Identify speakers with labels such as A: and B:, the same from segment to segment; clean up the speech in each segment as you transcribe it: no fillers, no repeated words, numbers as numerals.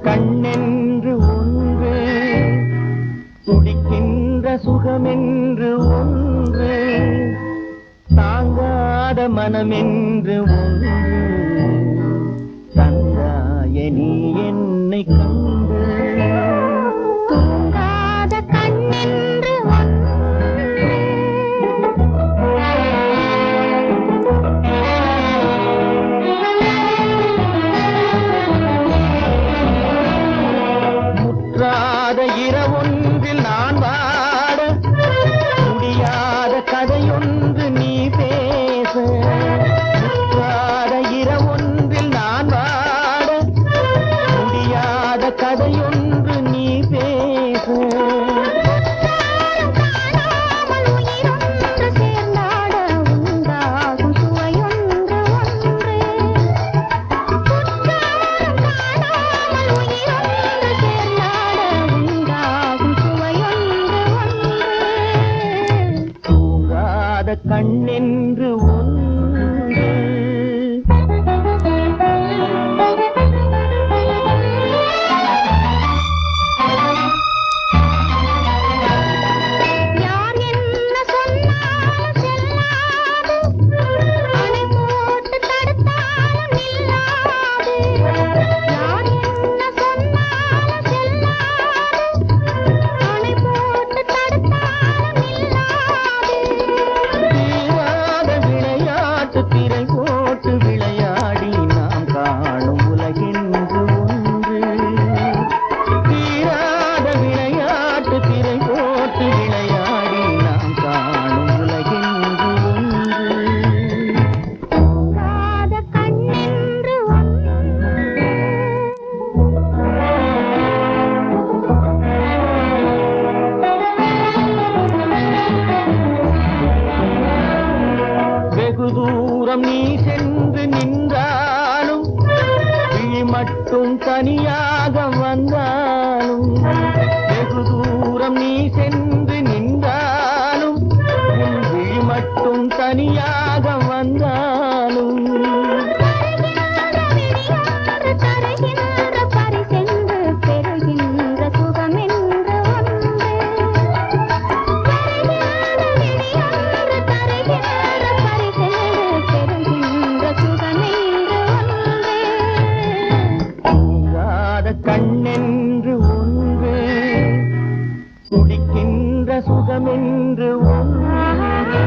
A: கண்ணென்று ஒன்று துடிக்கின்ற சுகமென்று ஒன்று தாங்காத மனமென்று ஒன்று தந்தாய நீ என்னை கண்டு
B: தூங்காத கண்ணென்று
A: இரவொன்றில் நான் வாட முடியாத கதையொன்று நீ பேச முற்றாத இரவொன்றில் நான் வாட முடியாத கதையொன்று நீ பேச கண்ணென்று ஒன்று
B: யார் என்ன சொன்னாலும் செல்லாது அணை போட்டு தடுத்தாலும் நில்லாது யார் என்ன சொன்னாலும் செல்லாது அணை போட்டு தடுத்தாலும் நில்லாது
A: திரை போட்டு விளையாடி நாம் காணும் உலகென்று ஒன்று தீராத விளையாட்டு திரை போட்டு விளையாடி நாம் காணும் உலகென்று ஒன்று
B: தூங்காத கண்ணென்று
A: வெகு தூரம் நீ சென்று நின்றாலும் விழி மட்டும் தனியாக வந்தாலும் வெகு தூரம் நீ சென்று நின்றாலும் உன் விழி மட்டும் தனியாக வந்தாலும்
B: தருகின்ற பரிசென்று பெறுகின்ற சுகமென்று ஒன்று
A: கண்ணென்று ஒன்று துடிக்கின்ற சுகமென்று ஒன்று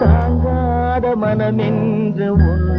A: தாங்காத மனமென்று ஒன்று